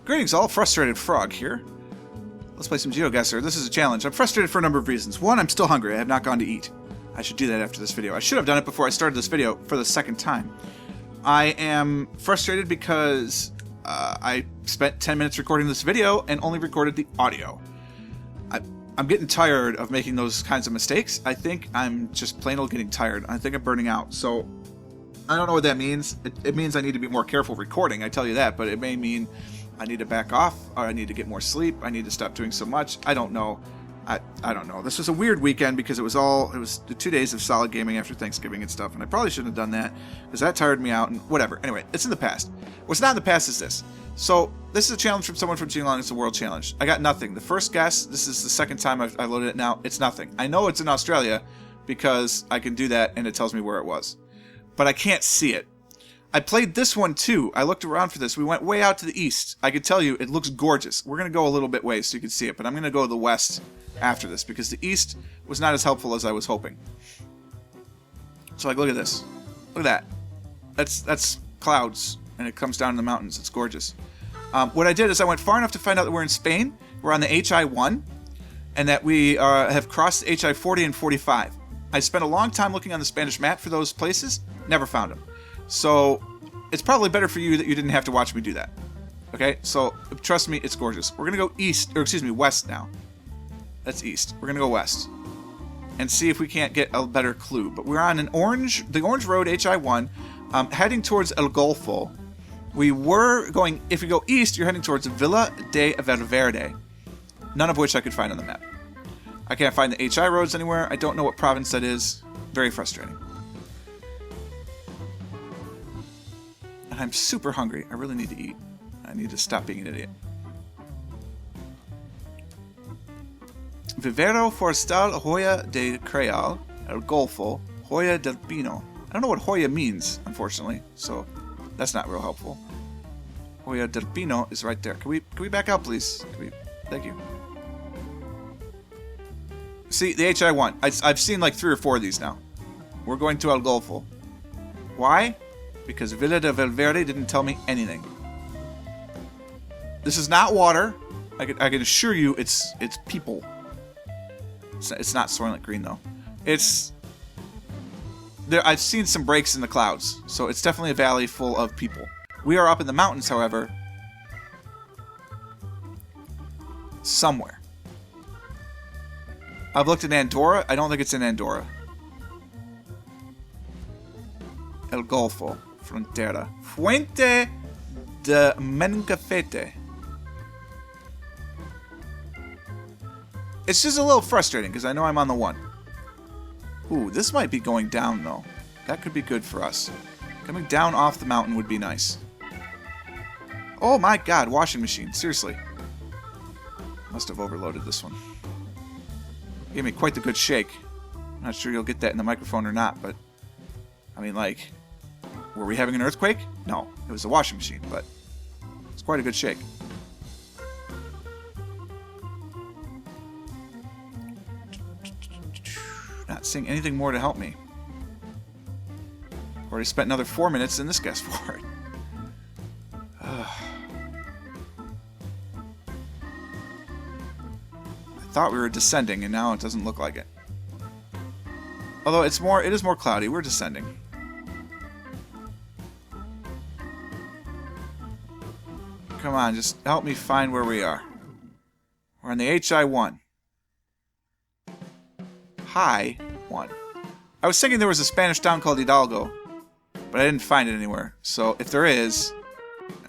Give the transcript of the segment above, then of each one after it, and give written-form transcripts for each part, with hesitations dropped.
Greetings all, Frustrated Frog here. Let's play some GeoGuessr. This is a challenge. I'm frustrated for a number of reasons. One, I'm still hungry. I have not gone to eat. I should do that after this video. I should have done it before I started this video for the second time. I am frustrated because I spent 10 minutes recording this video and only recorded the audio. I'm getting tired of making those kinds of mistakes. I think I'm just plain old getting tired. I think I'm burning out. So I don't know what that means. It means I need to be more careful recording, I tell you that, but it may mean I need to back off, or I need to get more sleep, I need to stop doing so much. I don't know. I don't know. This was a weird weekend because it was 2 days of solid gaming after Thanksgiving and stuff, and I probably shouldn't have done that because that tired me out and whatever. Anyway, it's in the past. What's not in the past is this. So this is a challenge from someone from Geelong. It's a world challenge. I got nothing. The first guess, this is the second time I loaded it now, it's nothing. I know it's in Australia because I can do that and it tells me where it was. But I can't see it. I played this one too. I looked around for this. We went way out to the east. I can tell you, it looks gorgeous. We're going to go a little bit ways so you can see it, but I'm going to go to the west after this because the east was not as helpful as I was hoping. So like, look at this. Look at that. That's clouds, and it comes down in the mountains. It's gorgeous. What I did is I went far enough to find out that we're in Spain. We're on the HI-1, and that we have crossed the HI-40 and 45. I spent a long time looking on the Spanish map for those places. Never found them. So it's probably better for you that you didn't have to watch me do that. Okay? So trust me, it's gorgeous. We're going to go west now. That's east. We're going to go west and see if we can't get a better clue. But we're on the orange road, HI-1, heading towards El Golfo. We were going, if you go east, you're heading towards Villa de Valverde, none of which I could find on the map. I can't find the HI roads anywhere. I don't know what province that is. Very frustrating. And I'm super hungry. I really need to eat. I need to stop being an idiot. Vivero Forestal Hoya de Creal, El Golfo, Hoya del Pino. I don't know what Hoya means, unfortunately, so that's not real helpful. Hoya del Pino is right there. Can we back out, please? Thank you. See, the HI-1. I've seen like 3 or 4 of these now. We're going to El Golfo. Why? Because Villa de Valverde didn't tell me anything. This is not water. I can assure you it's people. It's not Soylent Green, though. I've seen some breaks in the clouds, so it's definitely a valley full of people. We are up in the mountains, however. Somewhere. I've looked at Andorra. I don't think it's in Andorra. El Golfo. Frontera. Fuente de Mencafete. It's just a little frustrating because I know I'm on the 1. Ooh, this might be going down though. That could be good for us. Coming down off the mountain would be nice. Oh my god, washing machine. Seriously. Must have overloaded this one. Gave me quite the good shake. I'm not sure you'll get that in the microphone or not, but I mean, like, were we having an earthquake? No, it was a washing machine, but it's quite a good shake. Not seeing anything more to help me. Already spent another 4 minutes in this guess for it. I thought we were descending, and now it doesn't look like it. Although it is more cloudy. We're descending. Come on, just help me find where we are. We're on the HI-1. High 1. I was thinking there was a Spanish town called Hidalgo, but I didn't find it anywhere. So if there is,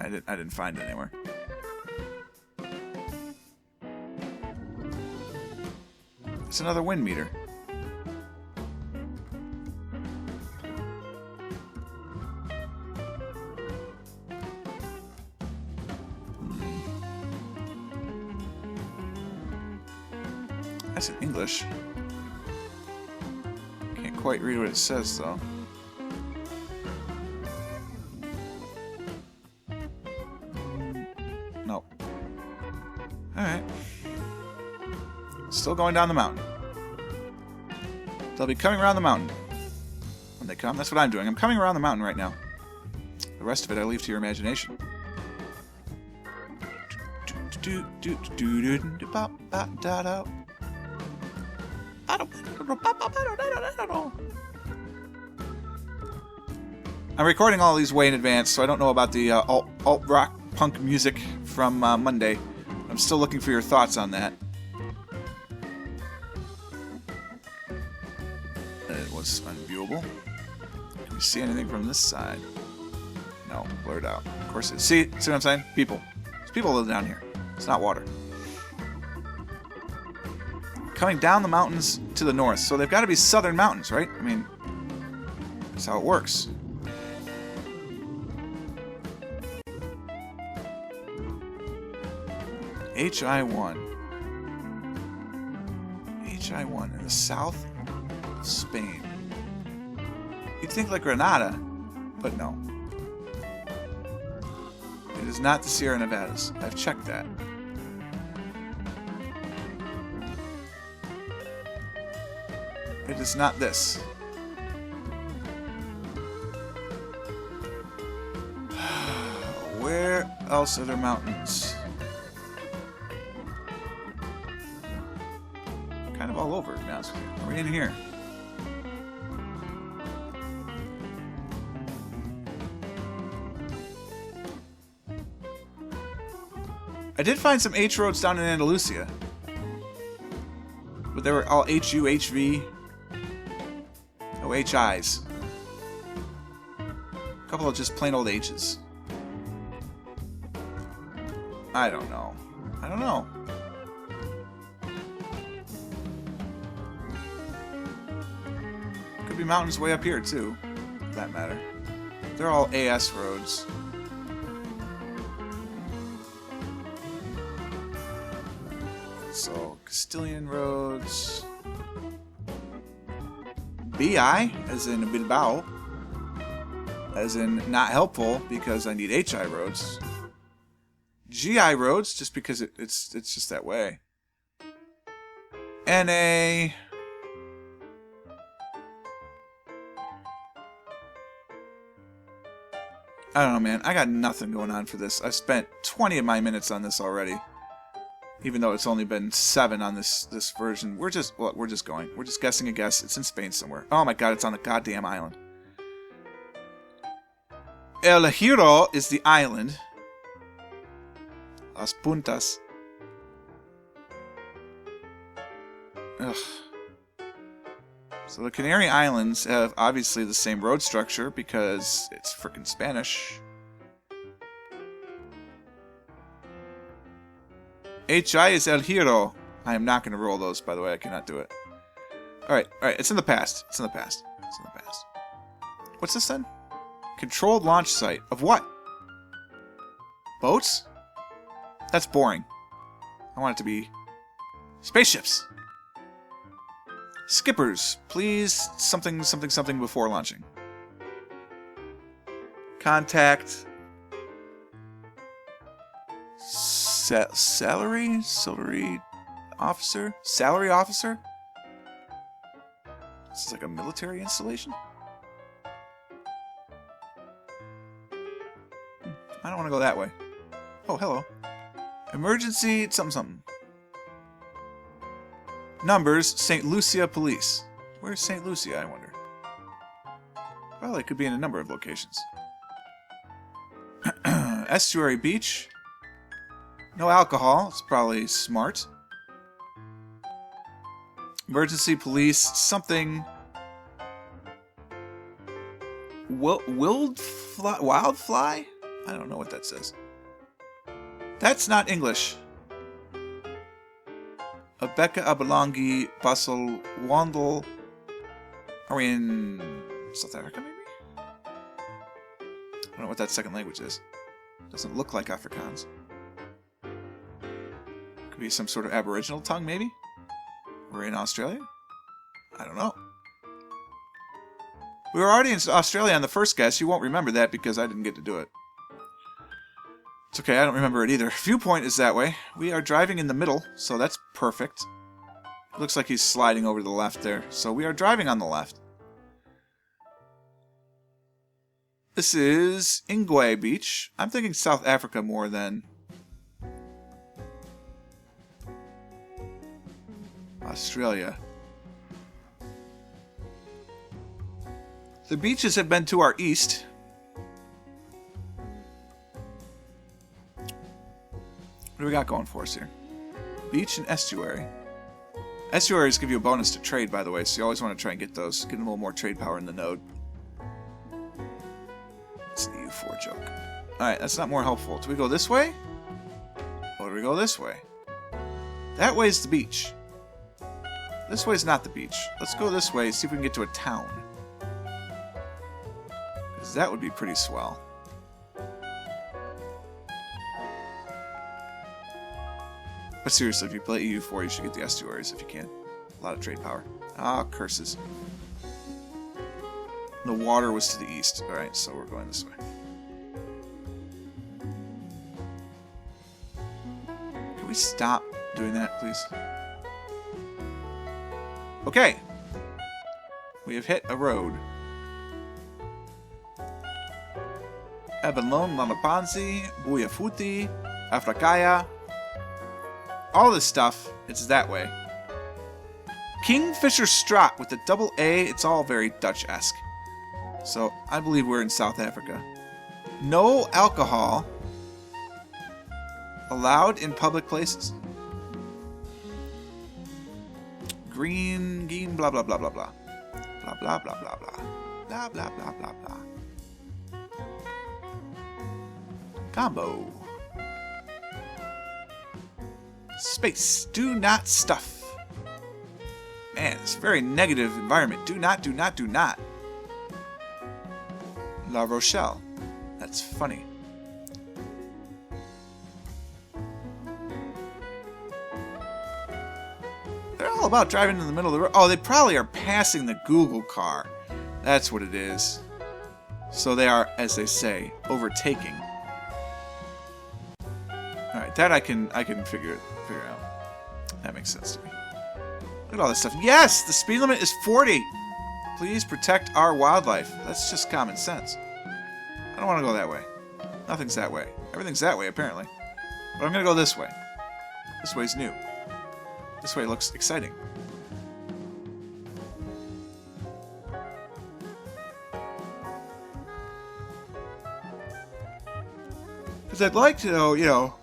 I didn't find it anywhere. It's another wind meter. That's in English. Can't quite read what it says, though. Nope. Alright. Still going down the mountain. They'll be coming around the mountain. When they come, that's what I'm doing. I'm coming around the mountain right now. The rest of it I leave to your imagination. I'm recording all these way in advance, so I don't know about the alt-rock punk music from Monday. I'm still looking for your thoughts on that. It was unviewable. Can we see anything from this side? No, blurred out. Of course it is. See what I'm saying? People. There's people live down here. It's not water. Coming down the mountains to the north. So they've got to be southern mountains, right? I mean, that's how it works. HI-1. HI-1 in the south of Spain. You'd think like Granada, but no. It is not the Sierra Nevadas. I've checked that. It is not this. Where else are there mountains? Kind of all over, to be honest with you. Are we in here? I did find some H roads down in Andalusia. But they were all HU, HV. No HIs. A couple of just plain old H's. I don't know. I don't know. Could be mountains way up here, too. For that matter. They're all AS roads. So, Castilian roads. BI, as in Bilbao. As in not helpful, because I need HI roads. GI roads, just because it's just that way. NA. I don't know, man. I got nothing going on for this. I've spent 20 of my minutes on this already. Even though it's only been 7 on this version. We're just going. We're just guessing a guess. It's in Spain somewhere. Oh my god, it's on the goddamn island. El Hierro is the island. Las Puntas. Ugh. So the Canary Islands have obviously the same road structure because it's frickin' Spanish. HI is El Hierro. I am not going to roll those, by the way. I cannot do it. Alright. It's in the past. It's in the past. What's this then? Controlled launch site. Of what? Boats? That's boring. I want it to be spaceships. Skippers. Please something before launching. Contact. Salary officer? Salary officer? This is like a military installation? I don't want to go that way. Oh, hello. Emergency something. Numbers, St. Lucia Police. Where's St. Lucia, I wonder? Well, it could be in a number of locations. Estuary Beach. No alcohol. It's probably smart. Emergency police. Something. Wildfly? I don't know what that says. That's not English. Abeka Abalangi Basel Wandel. Are we in South Africa, maybe? I don't know what that second language is. Doesn't look like Afrikaans. Could be some sort of Aboriginal tongue, maybe? We're in Australia? I don't know. We were already in Australia on the first guess. You won't remember that because I didn't get to do it. It's okay, I don't remember it either. Viewpoint is that way. We are driving in the middle, so that's perfect. Looks like he's sliding over to the left there. So we are driving on the left. This is Ingwe Beach. I'm thinking South Africa more than Australia. The beaches have been to our east. What do we got going for us here? Beach and estuary. Estuaries give you a bonus to trade, by the way, so you always want to try and get those. Get a little more trade power in the node. It's the U4 joke. Alright, that's not more helpful. Do we go this way? Or do we go this way? That way's the beach. This way's not the beach. Let's go this way, see if we can get to a town. Because that would be pretty swell. But seriously, if you play EU4, you should get the estuaries if you can. A lot of trade power. Ah, curses. The water was to the east. Alright, so we're going this way. Can we stop doing that, please? Okay. We have hit a road. Abalone, Lamapanzi, Buyafuti, Afrakaya. All this stuff, it's that way. Kingfisher Straat with the double A, it's all very Dutch-esque. So, I believe we're in South Africa. No alcohol allowed in public places. Green, blah, blah, blah, blah, blah. Blah, blah, blah, blah, blah. Blah, blah, blah, blah, blah. Combo. Space. Do not stuff. Man, it's a very negative environment. Do not, do not, do not. La Rochelle. That's funny. They're all about driving in the middle of the road. Oh, they probably are passing the Google car. That's what it is. So they are, as they say, overtaking. Alright, that I can figure out. That makes sense to me. Look at all this stuff. Yes! The speed limit is 40! Please protect our wildlife. That's just common sense. I don't want to go that way. Nothing's that way. Everything's that way, apparently. But I'm going to go this way. This way's new. This way looks exciting. Because I'd like to know, you know...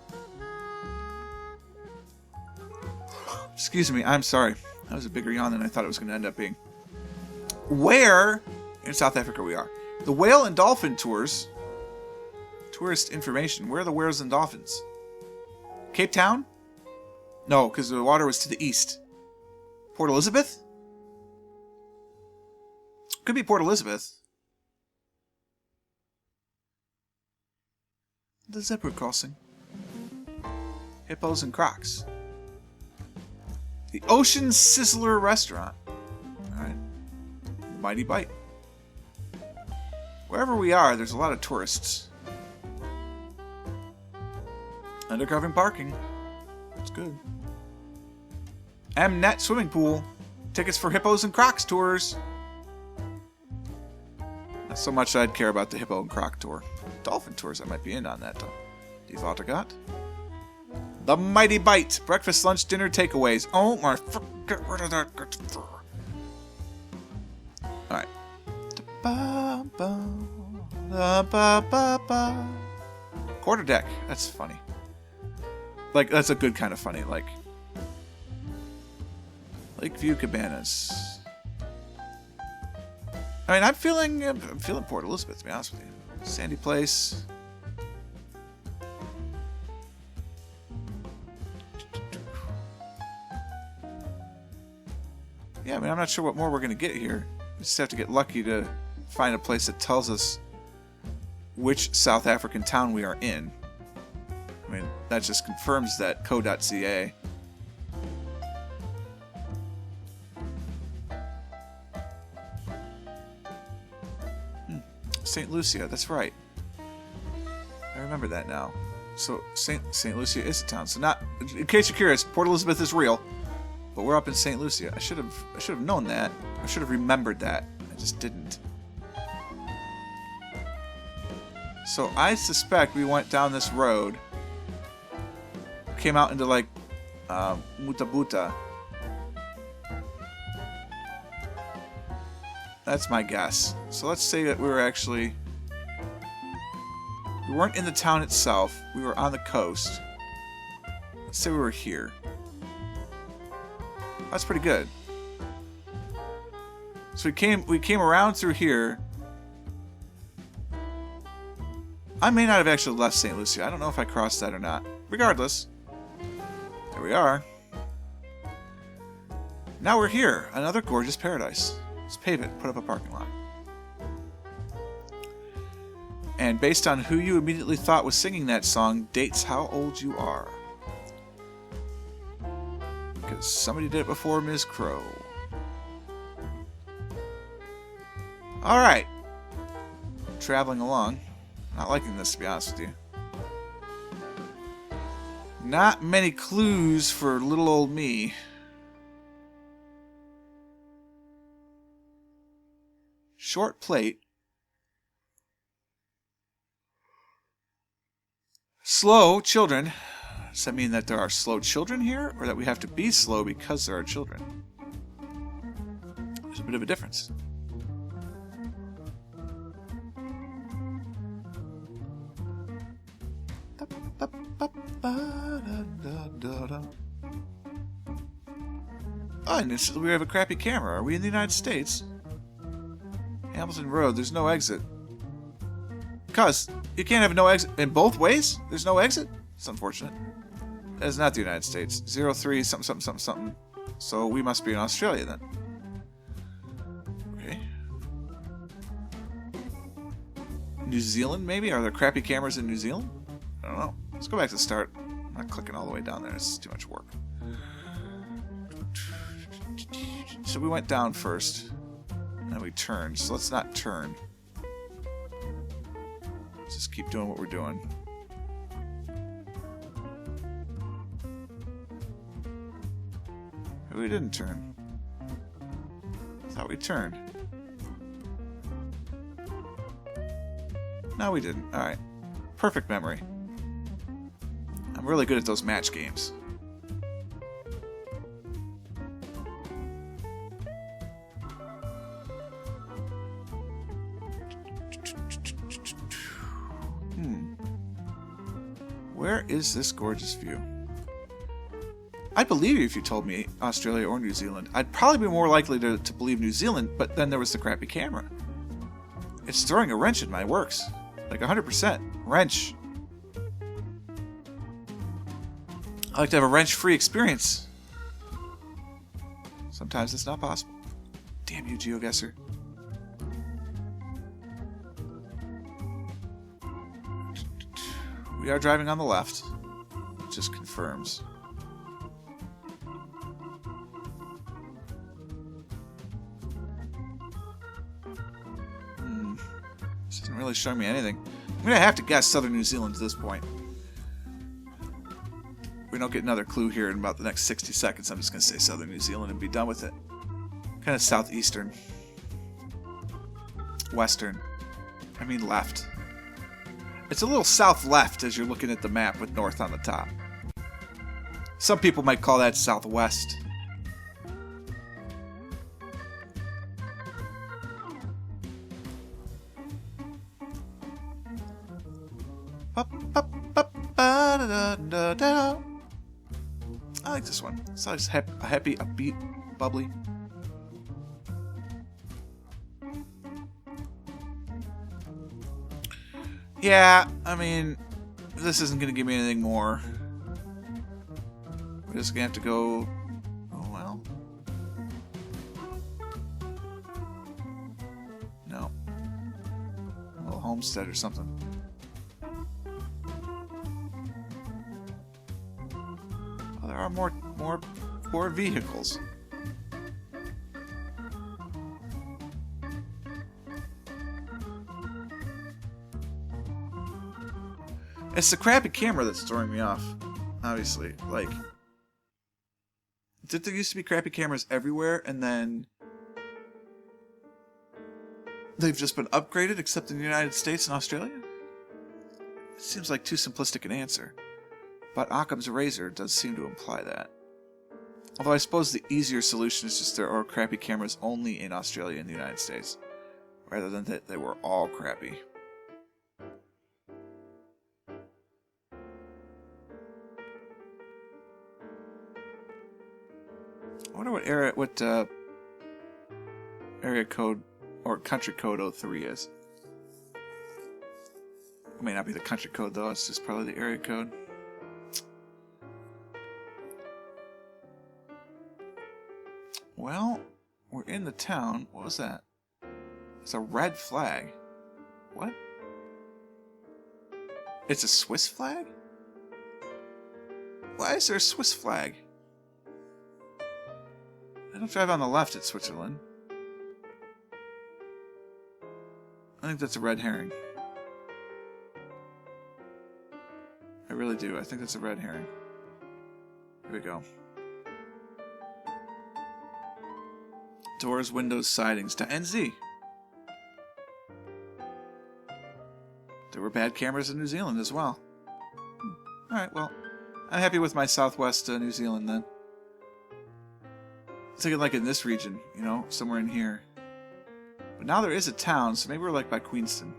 Excuse me, I'm sorry. That was a bigger yawn than I thought it was going to end up being. Where in South Africa we are. The whale and dolphin tours. Tourist information. Where are the whales and dolphins? Cape Town? No, because the water was to the east. Port Elizabeth? Could be Port Elizabeth. The zebra crossing. Hippos and crocs. The Ocean Sizzler Restaurant. Alright. Mighty Bite. Wherever we are, there's a lot of tourists. Undercovering parking. That's good. Mnet Swimming Pool. Tickets for Hippos and Crocs tours. Not so much I'd care about the Hippo and Croc tour. Dolphin tours, I might be in on that, though. Die Vatergat. The Mighty Bite. Breakfast, lunch, dinner, takeaways. Oh my... Get rid of that. Alright. Quarter deck. That's funny. Like, that's a good kind of funny. Like... Lakeview Cabanas. I mean, I'm feeling Port Elizabeth, to be honest with you. Sandy Place. Yeah, I mean, I'm not sure what more we're going to get here. We just have to get lucky to find a place that tells us which South African town we are in. I mean, that just confirms that co.ca. St. Lucia, that's right. I remember that now. So St. Lucia is a town. So not, in case you're curious, Port Elizabeth is real, but we're up in St. Lucia. I should have known that. I should have remembered that. I just didn't. So I suspect we went down this road, came out into like Mutabuta, That's my guess. So let's say that we weren't in the town itself. We were on the coast. Let's say we were here. That's pretty good. So we came around through here. I may not have actually left St. Lucie. I don't know if I crossed that or not. Regardless, there we are. Now we're here. Another gorgeous paradise. Let's pave it. Put up a parking lot. And based on who you immediately thought was singing that song, dates how old you are. Because somebody did it before Ms. Crow. Alright. Traveling along. Not liking this, to be honest with you. Not many clues for little old me. Short plate. Slow children. Does that mean that there are slow children here? Or that we have to be slow because there are children? There's a bit of a difference. Oh, and we have a crappy camera. Are we in the United States? Hamilton Road, there's no exit. Because you can't have no exit in both ways? There's no exit? It's unfortunate. That is not the United States. 03 something something something something. So we must be in Australia then. Okay. New Zealand maybe? Are there crappy cameras in New Zealand? I don't know. Let's go back to the start. I'm not clicking all the way down there. It's too much work. So we went down first. And then we turned. So let's not turn. Let's just keep doing what we're doing. Maybe we didn't turn. I thought we turned. No, we didn't. Alright. Perfect memory. I'm really good at those match games. Where is this gorgeous view? I'd believe you if you told me Australia or New Zealand. I'd probably be more likely to believe New Zealand, but then there was the crappy camera. It's throwing a wrench in my works. Like 100%. Wrench. I like to have a wrench-free experience. Sometimes it's not possible. Damn you, GeoGuessr. We are driving on the left. It just confirms. This isn't really showing me anything. I'm going to have to guess southern New Zealand at this point. If we don't get another clue here in about the next 60 seconds, I'm just going to say southern New Zealand and be done with it. Kind of southeastern. Western. I mean left. It's a little south-left as you're looking at the map with north on the top. Some people might call that southwest. I like this one. It's always happy, upbeat, bubbly. Yeah, I mean, this isn't going to give me anything more. We're just going to have to go... Oh, well. No. A little homestead or something. Oh, there are more vehicles. It's the crappy camera that's throwing me off, obviously. Like, did there used to be crappy cameras everywhere, and then they've just been upgraded, except in the United States and Australia? It seems like too simplistic an answer. But Occam's razor does seem to imply that. Although I suppose the easier solution is just there are crappy cameras only in Australia and the United States. rather than that they were all crappy. I wonder what area code or country code 03 is. It may not be the country code though, it's just probably the area code. Well, we're in the town. What was that? It's a red flag. What? It's a Swiss flag? Why is there a Swiss flag? I don't drive on the left at Switzerland. I think that's a red herring. I really do. I think that's a red herring. Here we go. Doors, windows, sidings to NZ. There were bad cameras in New Zealand as well. Alright, well, I'm happy with my southwest New Zealand then. I'm thinking like in this region, you know, somewhere in here. But now there is a town, so maybe we're like by Queenstown.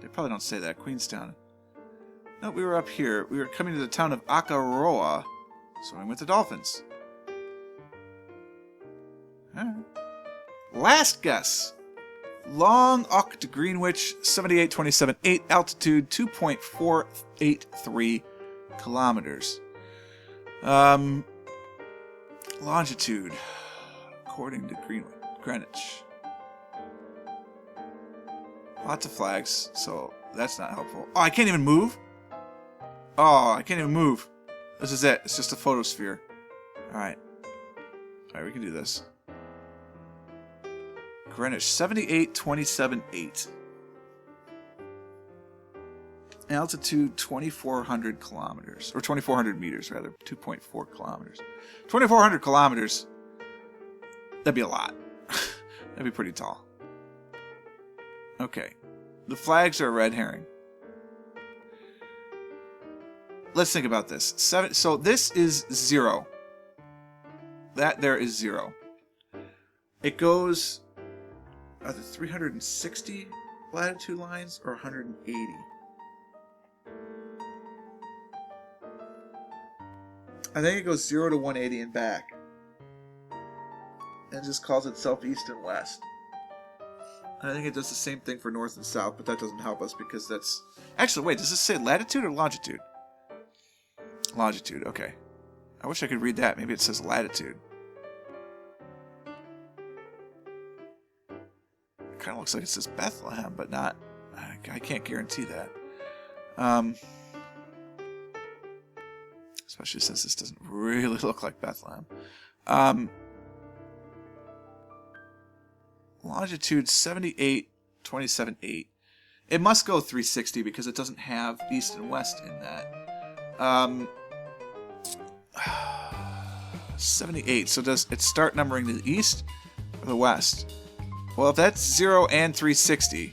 They probably don't say that, Queenstown. No, we were up here. We were coming to the town of Akaroa, swimming with the dolphins. Alright. Last guess. Long Ock to Greenwich, 78.27.8, altitude 2.483 kilometers. Longitude, according to Greenwich. Lots of flags, so that's not helpful. Oh, I can't even move? Oh, I can't even move. This is it. It's just a photosphere. Alright. Alright, we can do this. Greenwich, 78.27.8. Altitude, 2,400 kilometers. Or 2,400 meters, rather. 2.4 kilometers. 2,400 kilometers. That'd be a lot. That'd be pretty tall. Okay. The flags are a red herring. Let's think about this. So this is 0. That there is 0. It goes... Are there 360 latitude lines or 180? I think it goes 0 to 180 and back. And just calls itself east and west. And I think it does the same thing for north and south, but that doesn't help us because that's... Actually, wait, does this say latitude or longitude? Longitude, okay. I wish I could read that. Maybe it says latitude. Kind of looks like it says Bethlehem, but not. I can't guarantee that. Especially since this doesn't really look like Bethlehem. Longitude 78.27.8. It must go 360 because it doesn't have east and west in that. 78. So does it start numbering to the east or the west? Well, if that's 0 and 360,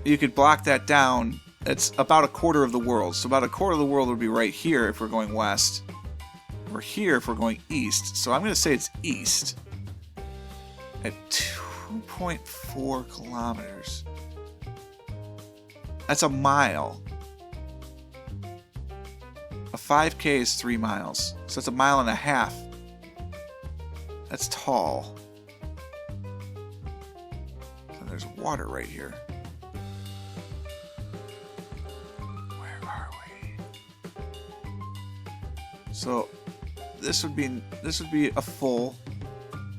you could block that down. It's about a quarter of the world. So about a quarter of the world would be right here if we're going west. Or here if we're going east. So I'm going to say it's east. At 2.4 kilometers. That's a mile. A 5K is 3 miles. So that's a mile and a half. That's tall. There's water right here. Where are we? So this would be a full.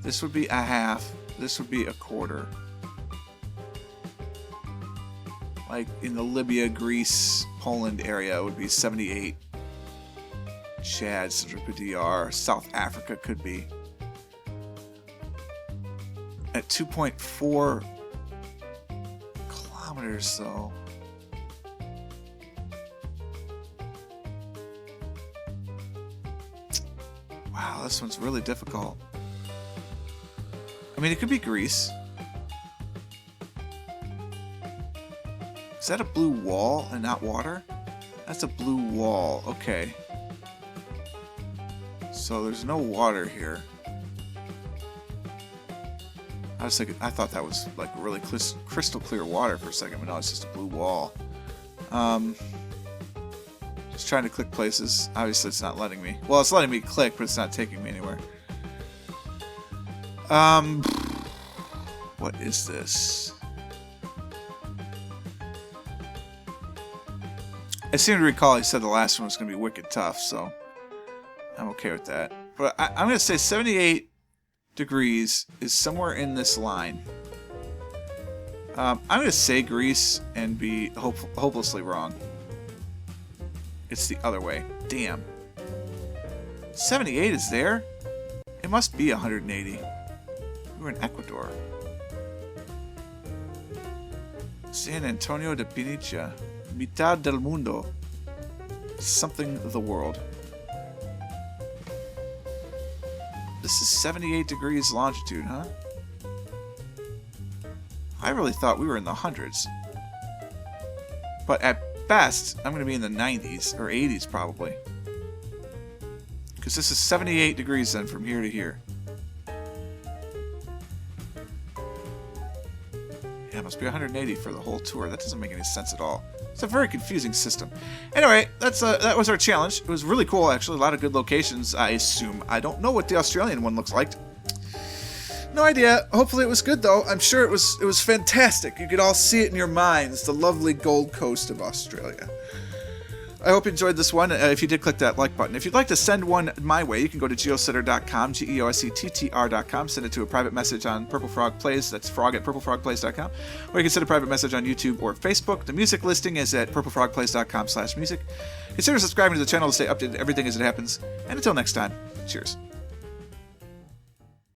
This would be a half. This would be a quarter. Like in the Libya, Greece, Poland area, it would be 78. Chad, Central DR, South Africa could be. At 2.4 kilometers, though. Wow, this one's really difficult. I mean, it could be Greece. Is that a blue wall and not water? That's a blue wall. Okay. So there's no water here. I was thinking, I thought that was like really crystal clear water for a second, but no, it's just a blue wall. Just trying to click places. Obviously, it's not letting me. Well, it's letting me click, but it's not taking me anywhere. What is this? I seem to recall he said the last one was going to be wicked tough, so I'm okay with that. But I'm going to say 78 degrees is somewhere in this line. I'm going to say Greece and be hopelessly wrong. It's the other way. Damn. 78 is there? It must be 180. We're in Ecuador. San Antonio de Pinicha. Mitad del mundo. Something of the world. This is 78 degrees longitude, huh? I really thought we were in the hundreds. But at best, I'm going to be in the 90s or 80s probably. Because this is 78 degrees then from here to here. Yeah, it must be 180 for the whole tour. That doesn't make any sense at all. It's a very confusing system. Anyway, that was our challenge. It was really cool, actually. A lot of good locations, I assume. I don't know what the Australian one looks like. No idea. Hopefully it was good, though. I'm sure it was fantastic. You could all see it in your minds, the lovely Gold Coast of Australia. I hope you enjoyed this one. If you did, click that like button. If you'd like to send one my way, you can go to geosetter.com, geosettr.com, send it to a private message on Purple Frog Plays, that's frog at purplefrogplays.com, or you can send a private message on YouTube or Facebook. The music listing is at purplefrogplays.com/music. Consider subscribing to the channel to stay updated on everything as it happens, and until next time, cheers.